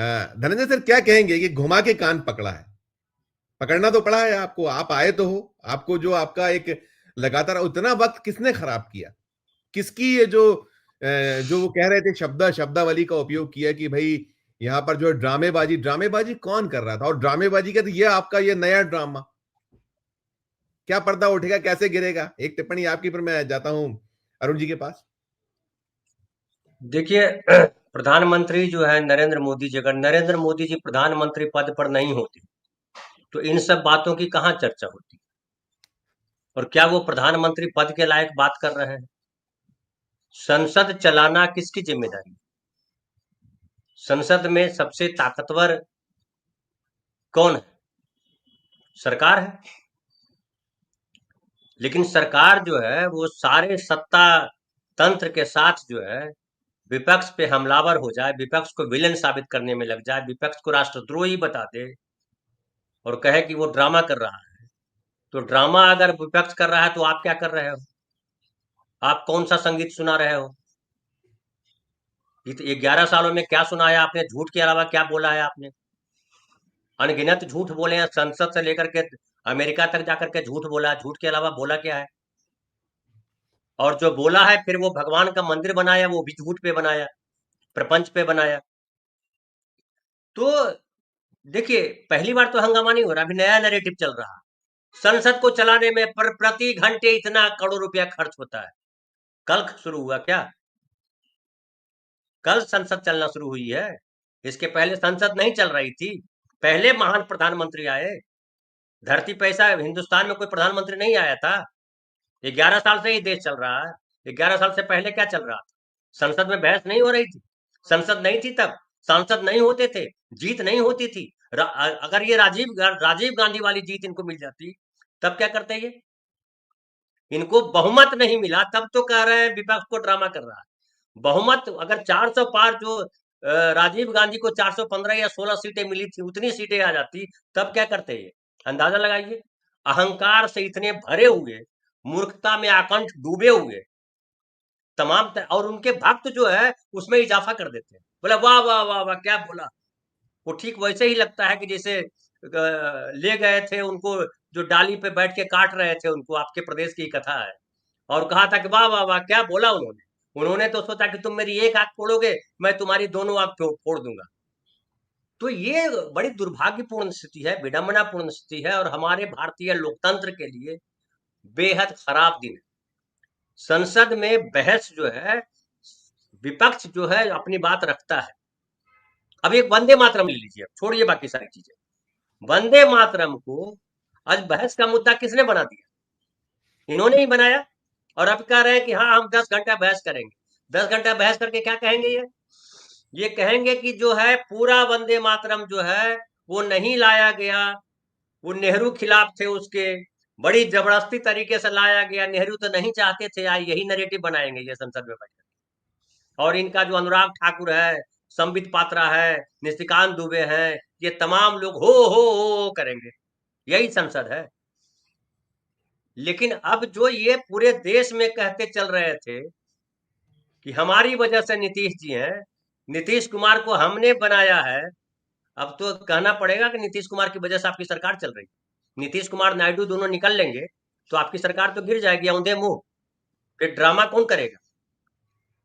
Dhananjay sir क्या कहेंगे कि घुमा के कान पकड़ा है? पकड़ना तो पड़ा है आपको, आप आए तो हो। आपको जो आपका एक लगातार उतना वक्त किसने खराब किया? किसकी ये जो वो कह रहे थे शब्दावली का उपयोग किया कि भाई यहां पर जो ड्रामेबाजी, ड्रामेबाजी कौन कर रहा था? और ड्रामेबाजी का तो ये आपका ये नया ड्रामा, क्या पर्दा उठेगा, कैसे गिरेगा? एक टिप्पणी आपकी, पर मैं जाता हूं अरुण जी के पास। देखिए, प्रधानमंत्री जो है नरेंद्र मोदी जी, अगर नरेंद्र मोदी जी प्रधानमंत्री पद पर नहीं होते तो इन सब बातों की कहाँ चर्चा होती? और क्या वो प्रधानमंत्री पद के लायक बात कर रहे हैं? संसद चलाना किसकी जिम्मेदारी? संसद में सबसे ताकतवर कौन है? सरकार है। लेकिन सरकार जो है वो सारे सत्ता तंत्र के साथ जो है विपक्ष पे हमलावर हो जाए, विपक्ष को विलेन साबित करने में लग जाए, विपक्ष को राष्ट्रद्रोही बता दे और कहे कि वो ड्रामा कर रहा है। तो ड्रामा अगर विपक्ष कर रहा है तो आप क्या कर रहे हो? आप कौन सा संगीत सुना रहे हो? ये 11 सालों में क्या सुनाया आपने? झूठ के अलावा क्या बोला है आपने? अनगिनत झूठ बोले हैं, संसद से लेकर के अमेरिका तक जाकर के झूठ बोला। झूठ के अलावा बोला क्या है? और जो बोला है फिर वो भगवान का मंदिर बनाया, वो भी झूठ पे बनाया, प्रपंच पे बनाया। तो देखिए, पहली बार तो हंगामा नहीं हो रहा, अभी नया नैरेटिव चल रहा है। संसद को चलाने में प्रति घंटे इतना करोड़ रुपया खर्च होता है। कल शुरू हुआ क्या? कल संसद चलना शुरू हुई है। इसके पहले संसद नहीं चल रही थी। पहले महान प्रधानमंत्री आए। धरती पे ऐसा हिंदुस्तान में कोई प्रधानमंत्री नहीं आया था। 11 साल से ही देश चल रहा है। 11 साल से पहले क्या चल रहा था? संसद में बहस नहीं हो रही थी। संसद नहीं थी तब, सांसद नहीं होते थे, जीत नहीं होती थी। अगर ये राजीव गांधी वाली जीत इनको मिल जाती तब क्या करते ये? इनको बहुमत नहीं मिला तब तो कह रहे हैं विपक्ष को ड्रामा कर रहा है। बहुमत अगर 400 पार, जो राजीव गांधी को 415 या 16 सीटें मिली थी, उतनी सीटें आ जाती तब क्या करते ये? अंदाजा लगाइए। अहंकार से इतने भरे हुए, मूर्खता में आकंठ डूबे हुए और उनके भक्त जो है उसमें इजाफा कर देते हैं। बोला वाह वाह वाह वाह क्या बोला। वो ठीक वैसे ही लगता है कि जैसे ले गए थे उनको, जो डाली पे बैठ के काट रहे थे उनको, आपके प्रदेश की कथा है। और कहा था कि वाह वाह वाह क्या बोला उन्होंने। उन्होंने तो सोचा कि तुम मेरी एक आंख फोड़ोगे, मैं तुम्हारी दोनों आंख फोड़ दूंगा। तो ये बड़ी दुर्भाग्यपूर्ण स्थिति है, विडंबनापूर्ण स्थिति है, और हमारे भारतीय लोकतंत्र के लिए बेहद खराब दिन है। संसद में बहस जो है, विपक्ष जो है अपनी बात रखता है। अब एक वंदे मातरम ले लीजिए, छोड़िए बाकी सारी चीजें। वंदे मातरम को आज बहस का मुद्दा किसने बना दिया? इन्होंने ही बनाया। और अब कह रहे हैं कि हाँ हम 10 घंटा बहस करेंगे। 10 घंटा बहस करके क्या कहेंगे ये कहेंगे कि जो है पूरा वंदे मातरम जो है वो नहीं लाया गया, वो नेहरू खिलाफ थे उसके, बड़ी जबरदस्ती तरीके से लाया गया, नेहरू तो नहीं चाहते थे आए, यही नैरेटिव बनाएंगे ये संसद में बैठ। और इनका जो अनुराग ठाकुर है, संबित पात्रा है, निशिकांत दुबे हैं, ये तमाम लोग हो करेंगे। यही संसद है। लेकिन अब जो ये पूरे देश में कहते चल रहे थे कि हमारी वजह से नीतीश जी हैं, नीतीश कुमार को हमने बनाया है, अब तो कहना पड़ेगा कि नीतीश कुमार की वजह से आपकी सरकार चल रही है। नीतीश कुमार नायडू दोनों निकल लेंगे तो आपकी सरकार तो गिर जाएगी औंधे मुंह। फिर ड्रामा कौन करेगा?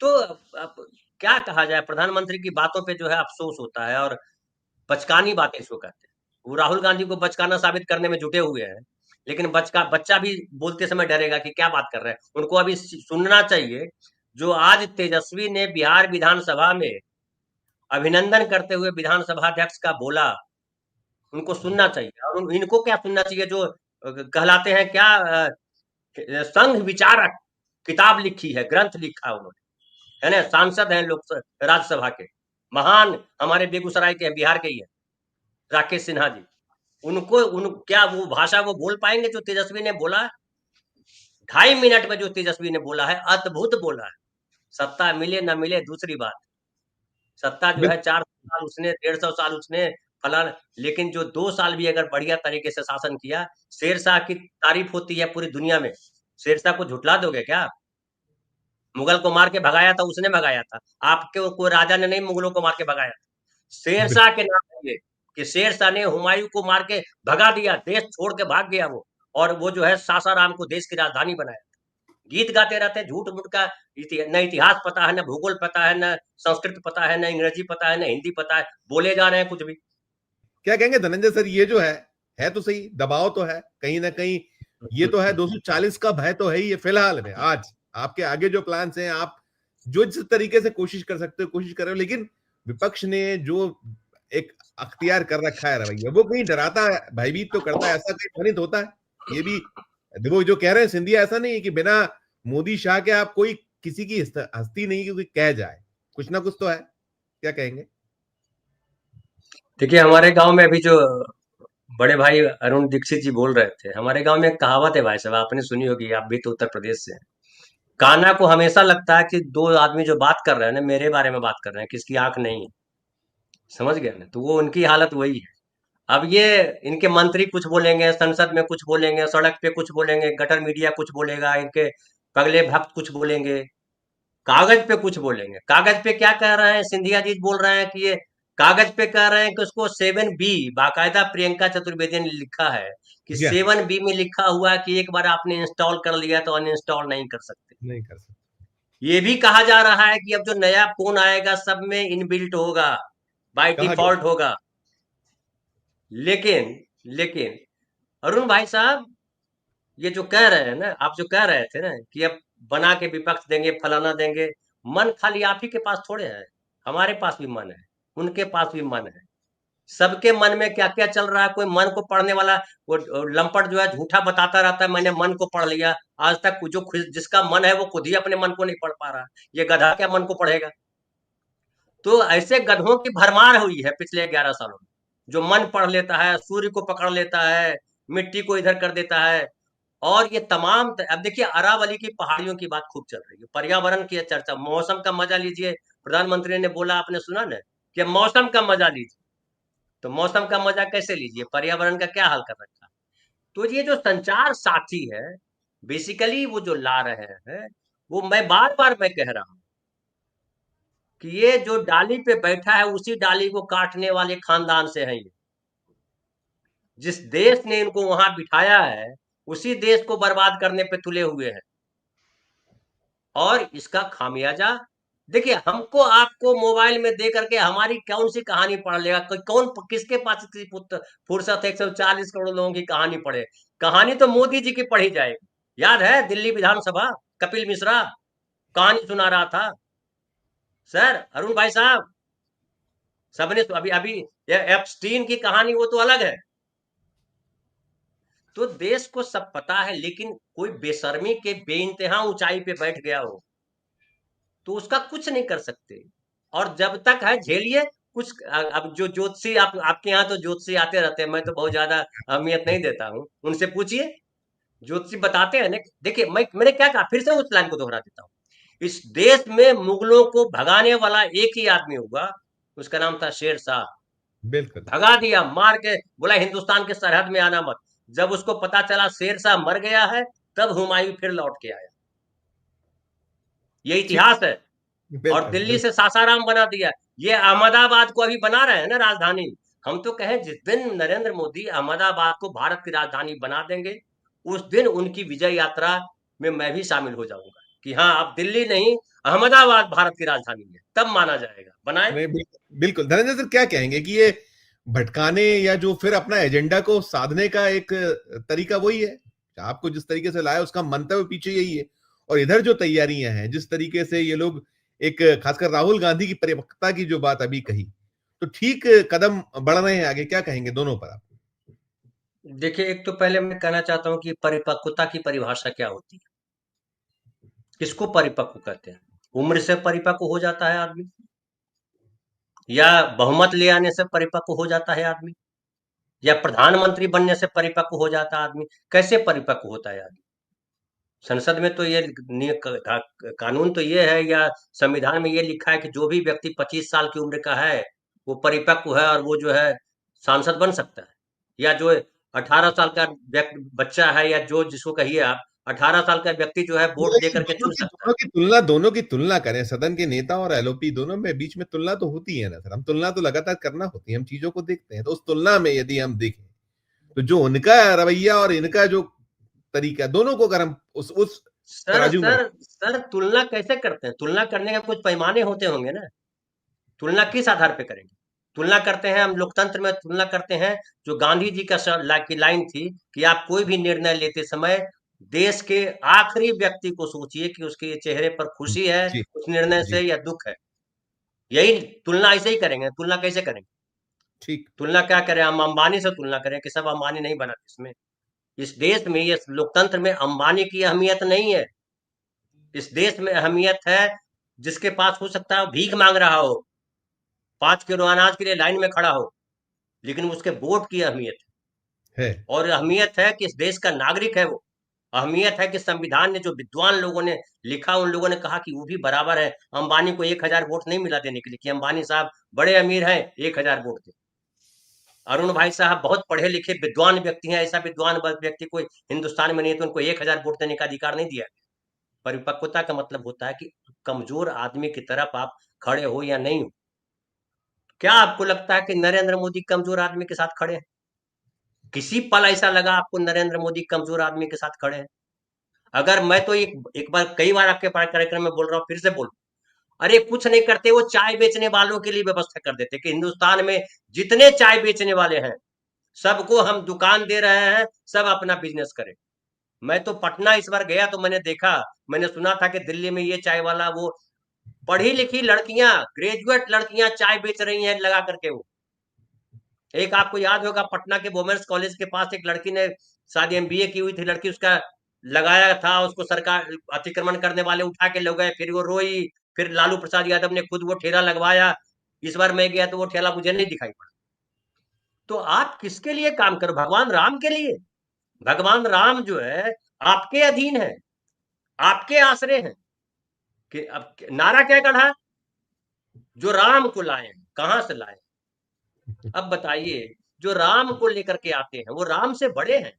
तो अब क्या कहा जाए, प्रधानमंत्री की बातों पे जो है अफसोस होता है, और बचकानी बातें इसको कहते हैं। वो राहुल गांधी को बचकाना साबित करने में जुटे हुए हैं। लेकिन बच्चा भी बोलते समय डरेगा कि क्या बात कर रहे हैं। उनको अभी सुनना चाहिए जो आज तेजस्वी ने बिहार विधानसभा में अभिनंदन करते हुए विधानसभा अध्यक्ष का बोला, उनको सुनना चाहिए। और इनको क्या सुनना चाहिए जो कहलाते हैं क्या, संघ विचारक, किताब लिखी है, ग्रंथ लिखा है उन्होंने, है ना, सांसद हैं लोक राज्यसभा के, महान, हमारे बेगूसराय के हैं, बिहार के ही है, राकेश सिन्हा जी। उनको क्या वो भाषा वो बोल पाएंगे जो तेजस्वी ने बोला? 2.5 मिनट में जो तेजस्वी ने बोला है, अद्भुत बोला है। सत्ता मिले ना मिले दूसरी बात, सत्ता जो है 400 साल उसने, 150 साल उसने, फलाना, लेकिन जो 2 साल भी अगर बढ़िया तरीके से शासन किया, शेरशाह की तारीफ होती है पूरी दुनिया में, शेरशाह को झुटला दोगे क्या? मुगल को मार के भगाया था उसने, भगाया था। आपके कोई राजा ने नहीं मुगलों को मार के भगाया। शेरशाह के नाम है ये, कि शेरशाह ने हुमायूं को मार के भगा दिया, देश छोड़ के भाग गया वो, और वो जो है सासाराम को देश की राजधानी बनाया। गीत गाते रहते हैं, झूठ मूठ का, न इतिहास पता है, न भूगोल पता है, न संस्कृत पता है, न अंग्रेजी पता है, न हिंदी पता है, बोले जा रहे हैं कुछ भी। क्या कहेंगे धनंजय सर, ये जो है तो सही, दबाव तो है कहीं ना कहीं, ये तो है 240 का भय तो है ही, ये फिलहाल में आज आपके आगे जो प्लान्स हैं, आप जो जिस तरीके से कोशिश कर सकते हो कोशिश कर रहे हो, लेकिन विपक्ष ने जो एक अख्तियार कर रखा है रवैया, वो कहीं डराता है, भयभीत तो करता है, ऐसा कहीं ध्वनित होता है ये भी। देखो जो कह रहे हैं सिंधिया, ऐसा नहीं है कि बिना मोदी शाह के आप कोई किसी की हस्ती नहीं क्योंकि कह जाए, कुछ ना कुछ तो है। क्या कहेंगे? देखिए, हमारे गांव में अभी जो बड़े भाई अरुण दीक्षित जी बोल रहे थे, हमारे गांव में एक कहावत है भाई साहब, आपने सुनी होगी, आप भी तो उत्तर प्रदेश से हैं। कान्हा को हमेशा लगता है कि दो आदमी जो बात कर रहे हैं ना, मेरे बारे में बात कर रहे हैं, किसकी आंख नहीं है। समझ गए ना? तो वो उनकी हालत वही है। अब ये इनके मंत्री कुछ बोलेंगे, संसद में कुछ बोलेंगे, सड़क पे कुछ बोलेंगे, गटर मीडिया कुछ बोलेगा, इनके पगले भक्त कुछ बोलेंगे, कागज पे कुछ बोलेंगे। कागज पे क्या कह रहे हैं, सिंधिया जी बोल रहे हैं कि ये कागज पे कह रहे हैं कि उसको 7B, बाकायदा प्रियंका चतुर्वेदी ने लिखा है कि जी हाँ, 7B में लिखा हुआ है कि एक बार आपने इंस्टॉल कर लिया तो अनइंस्टॉल नहीं कर सकते। नहीं कर सकते। ये भी कहा जा रहा है कि अब जो नया फोन आएगा सब में इनबिल्ट होगा, बाय कहा गया। डिफॉल्ट होगा। लेकिन लेकिन अरुण भाई साहब, ये जो कह रहे हैं ना, आप जो कह रहे थे ना कि अब बना के विपक्ष देंगे, फलाना देंगे, मन खाली आप ही के पास थोड़े है, हमारे पास भी मन है, उनके पास भी मन है। सबके मन में क्या क्या चल रहा है, कोई मन को पढ़ने वाला, वो लंपट जो है झूठा बताता रहता है मैंने मन को पढ़ लिया। आज तक जिसका मन है वो खुद ही अपने मन को नहीं पढ़ पा रहा, ये गधा क्या मन को पढ़ेगा? तो ऐसे गधों की भरमार हुई है पिछले 11 सालों में, जो मन पढ़ लेता है, सूर्य को पकड़ लेता है, मिट्टी को इधर कर देता है। और ये अब देखिए, अरावली की पहाड़ियों की बात खूब चल रही है, पर्यावरण की चर्चा, मौसम का मजा लीजिए। प्रधानमंत्री ने बोला, आपने सुना ना, कि मौसम का मजा लीजिए। तो मौसम का मजा कैसे लीजिए, पर्यावरण का क्या हाल कर रखा है? तो ये जो संचार साथी है, बेसिकली वो जो ला रहे हैं, वो मैं बार बार मैं कह रहा हूं कि ये जो डाली पे बैठा है उसी डाली को काटने वाले खानदान से है ये। जिस देश ने इनको वहां बिठाया है, उसी देश को बर्बाद करने पे तुले हुए हैं। और इसका खामियाजा देखिए, हमको आपको मोबाइल में दे करके हमारी कौन सी कहानी पढ़ लेगा कौन, किसके पास इतनी फुर्सत है 140 करोड़ लोगों की कहानी पढ़े? कहानी तो मोदी जी की पढ़ी जाएगी। याद है दिल्ली विधानसभा, कपिल मिश्रा कहानी सुना रहा था। सर, अरुण भाई साहब, सबने अभी अभी एप्स्टीन की कहानी वो तो अलग है। तो देश को सब पता है, लेकिन कोई बेशर्मी के बेइंतहा ऊंचाई पे बैठ गया हो तो उसका कुछ नहीं कर सकते। और जब तक है झेलिए। कुछ अब जो ज्योतिषी, आपके यहाँ तो ज्योतिषी आते रहते हैं, मैं तो बहुत ज्यादा अहमियत नहीं देता हूँ, उनसे पूछिए। ज्योतिषी बताते हैं ना। देखिए, मैंने क्या कहा, फिर से उस लाइन को दोहरा देता हूँ। इस देश में मुगलों को भगाने वाला एक ही आदमी हुआ, उसका नाम था शेर शाह। बिल्कुल। भगा दिया, मार के बोला हिंदुस्तान के सरहद में आना मत। जब उसको पता चला शेर शाह मर गया है, तब हुमायूं फिर लौट के आया। ये ठीक। इतिहास है। और बिल्कुल दिल्ली बिल्कुल। से सासाराम बना दिया। ये अहमदाबाद को अभी बना रहे हैं ना राजधानी। हम तो कहें, जिस दिन नरेंद्र मोदी अहमदाबाद को भारत की राजधानी बना देंगे, उस दिन उनकी विजय यात्रा में मैं भी शामिल हो जाऊंगा कि हाँ, अब दिल्ली नहीं, अहमदाबाद भारत की राजधानी है, तब माना जाएगा। बनाए। नहीं, बिल्कुल बिल्कुल। धनंजय सर, क्या कहेंगे कि ये भटकाने या जो फिर अपना एजेंडा को साधने का एक तरीका वही है, आपको जिस तरीके से लाया उसका मंतव्य पीछे यही है, और इधर जो तैयारियां हैं, जिस तरीके से ये लोग एक, खासकर राहुल गांधी की परिपक्वता की जो बात अभी कही, तो ठीक कदम बढ़ रहे हैं आगे, क्या कहेंगे दोनों पर आप? देखिए, एक तो पहले मैं कहना चाहता हूँ कि परिपक्वता की परिभाषा क्या होती है, किसको परिपक्व कहते हैं? उम्र से परिपक्व हो जाता है आदमी, या बहुमत ले आने से परिपक्व हो जाता है आदमी, या प्रधानमंत्री बनने से परिपक्व हो जाता है आदमी? कैसे परिपक्व होता है आदमी? संसद में तो ये कानून तो ये है, या संविधान में ये लिखा है कि जो भी व्यक्ति 25 साल की उम्र का है, वो परिपक्व है और वो जो है सांसद बन सकता है। या जो 18 साल का बच्चा है, या जो जिसको कहिए आप, 18 साल का व्यक्ति जो है वोट दे करके चुन सकता है। दोनों की तुलना करें, सदन के नेता और एलओपी दोनों में बीच में तुलना तो होती है ना सर, हम तुलना तो लगातार करना होती है, हम चीजों को देखते हैं, तो उस तुलना में यदि हम देखें तो जो उनका रवैया और इनका जो तरीका, दोनों को अगर हम उस सर तराजू में सर सर तुलना कैसे करते हैं? तुलना करने के कुछ पैमाने होते होंगे ना। तुलना किस आधार पे करेंगे? तुलना करते हैं हम लोकतंत्र में, तुलना करते हैं जो गांधी जी का की लाइन थी कि आप कोई भी निर्णय लेते समय देश के आखिरी व्यक्ति को सोचिए कि उसके चेहरे पर खुशी है जी उस निर्णय जी से या दुख है। यही तुलना ऐसे ही करेंगे। तुलना कैसे करेंगे? ठीक तुलना क्या करें? हम अंबानी से तुलना करें कि सब अंबानी नहीं बना इसमें। इस देश में, ये लोकतंत्र में अंबानी की अहमियत नहीं है। इस देश में अहमियत है जिसके पास हो सकता है भीख मांग रहा हो, 5 किलो अनाज के लिए लाइन में खड़ा हो, लेकिन उसके वोट की अहमियत है। है। और अहमियत है कि इस देश का नागरिक है वो। अहमियत है कि संविधान ने जो विद्वान लोगों ने लिखा, उन लोगों ने कहा कि वो भी बराबर है। अंबानी को 1,000 वोट नहीं मिला देने के लिए कि अंबानी साहब बड़े अमीर हैं, 1,000 वोट दे। अरुण भाई साहब बहुत पढ़े लिखे विद्वान व्यक्ति हैं, ऐसा विद्वान व्यक्ति कोई हिंदुस्तान में नहीं है, तो उनको 1,000 वोट देने का अधिकार नहीं दिया। परिपक्वता का मतलब होता है कि कमजोर आदमी की तरफ आप खड़े हो या नहीं हो। क्या आपको लगता है कि नरेंद्र मोदी कमजोर आदमी के साथ खड़े हैं? किसी पल ऐसा लगा आपको नरेंद्र मोदी कमजोर आदमी के साथ खड़े हैं? अगर मैं तो एक एक बार, कई बार आपके कार्यक्रम में बोल रहा हूँ, फिर से बोल, अरे कुछ नहीं करते, वो चाय बेचने वालों के लिए व्यवस्था कर देते कि हिंदुस्तान में जितने चाय बेचने वाले हैं सबको हम दुकान दे रहे हैं, सब अपना बिजनेस करें। मैं तो पटना इस बार गया तो मैंने देखा, मैंने सुना था कि दिल्ली में ये चाय वाला, वो पढ़ी लिखी लड़कियां, ग्रेजुएट लड़कियां चाय बेच रही हैं लगा करके। वो एक आपको याद होगा, पटना के वुमेन्स कॉलेज के पास एक लड़की ने शायद एमबीए की हुई थी लड़की, उसका लगाया था, उसको सरकार अतिक्रमण करने वाले उठा के ले गए, फिर वो रोई, फिर लालू प्रसाद यादव ने खुद वो ठेला लगवाया। इस बार मैं गया तो वो ठेला मुझे नहीं दिखाई पड़ा। तो आप किसके लिए काम करो? भगवान राम के लिए। भगवान राम जो है आपके अधीन है, आपके आश्रय हैं। कि अब नारा क्या कढ़ा? जो राम को लाए, कहां से लाए? अब बताइए, जो राम को लेकर के आते हैं वो राम से बड़े हैं।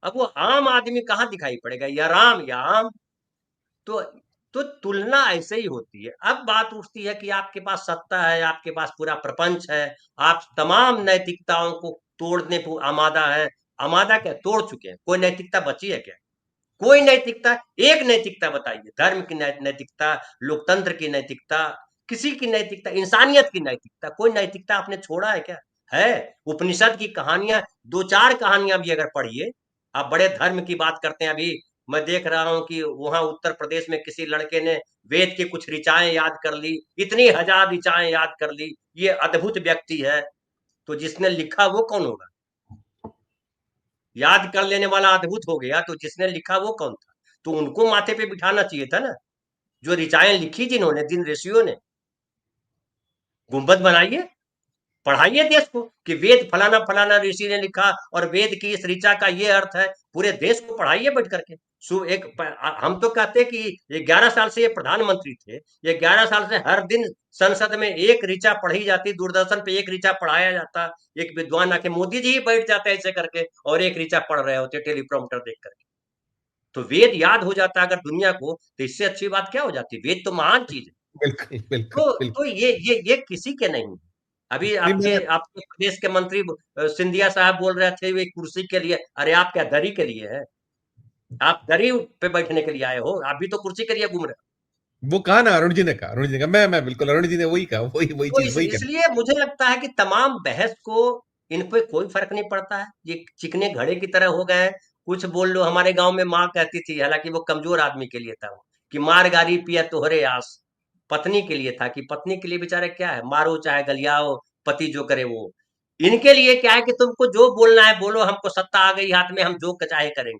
अब वो आम आदमी कहाँ दिखाई पड़ेगा? या राम या आम। तो तो तुलना ऐसे ही होती है। अब बात उठती है कि आपके पास सत्ता है, आपके पास पूरा प्रपंच है, आप तमाम नैतिकताओं को तोड़ने को आमादा है। आमादा क्या, तोड़ चुके हैं। कोई नैतिकता बची है क्या? कोई नैतिकता, एक नैतिकता बताइए। धर्म की नैतिकता, लोकतंत्र की नैतिकता, किसी की नैतिकता, इंसानियत की नैतिकता, कोई नैतिकता आपने छोड़ा है क्या? है? उपनिषद की कहानियां, दो चार कहानियां भी अगर पढ़िए। आप बड़े धर्म की बात करते हैं। अभी मैं देख रहा हूं कि वहां उत्तर प्रदेश में किसी लड़के ने वेद की कुछ ऋचाएं याद कर ली, इतनी हजार ऋचाएं याद कर ली। ये अद्भुत व्यक्ति है। तो जिसने लिखा वो कौन होगा? याद कर लेने वाला अद्भुत हो गया, तो जिसने लिखा वो कौन था? तो उनको माथे पे बिठाना चाहिए था ना, जो ऋचाएं लिखी जिन्होंने, जिन ऋषियों ने। गुंबद बनाइए, पढ़ाइए देश को कि वेद फलाना फलाना ऋषि ने लिखा और वेद की इस ऋचा का ये अर्थ है। पूरे देश को पढ़ाइए बैठ करके। हम तो कहते कि ये 11 साल से ये प्रधानमंत्री थे, ये 11 साल से हर दिन संसद में एक ऋचा पढ़ी जाती, दूरदर्शन पे एक ऋचा पढ़ाया जाता। एक विद्वान आके, मोदी जी ही बैठ जाते ऐसे करके और एक ऋचा पढ़ रहे होते टेलीप्रॉम्प्टर देख करके। तो वेद याद हो जाता अगर दुनिया को, तो इससे अच्छी बात क्या हो जाती? वेद तो महान चीज है। बिल्कुल बिल्कुल तो बिल्कुल। ये किसी के नहीं। अभी नहीं आपके मैंने आपके प्रदेश के मंत्री सिंधिया साहब बोल रहे थे वे कुर्सी के लिए। अरे आप क्या दरी के लिए है? आप दरी पे बैठने के लिए आए हो? आप भी तो कुर्सी के लिए घूम रहे हो। वो कहा ना, अरुण जी ने कहा, अरुण जी ने कहा, मैं बिल्कुल, अरुण जी ने वही कहा, वही तो चीज वही कहा। इसलिए मुझे लगता है कि तमाम बहस को, इन पे कोई फर्क नहीं पड़ता है। ये चिकने घड़े की तरह हो गए हैं। कुछ बोल लो। हमारे गांव में माँ कहती थी, हालांकि वो कमजोर आदमी के लिए था वो, कि मार गारी पिया तोहरे आस। पत्नी के लिए था कि पत्नी के लिए बेचारे क्या है, मारो चाहे गलियाओ, पति जो करे वो। इनके लिए क्या है कि तुमको जो बोलना है बोलो, हमको सत्ता आ गई हाथ में, हम जो चाहे करेंगे।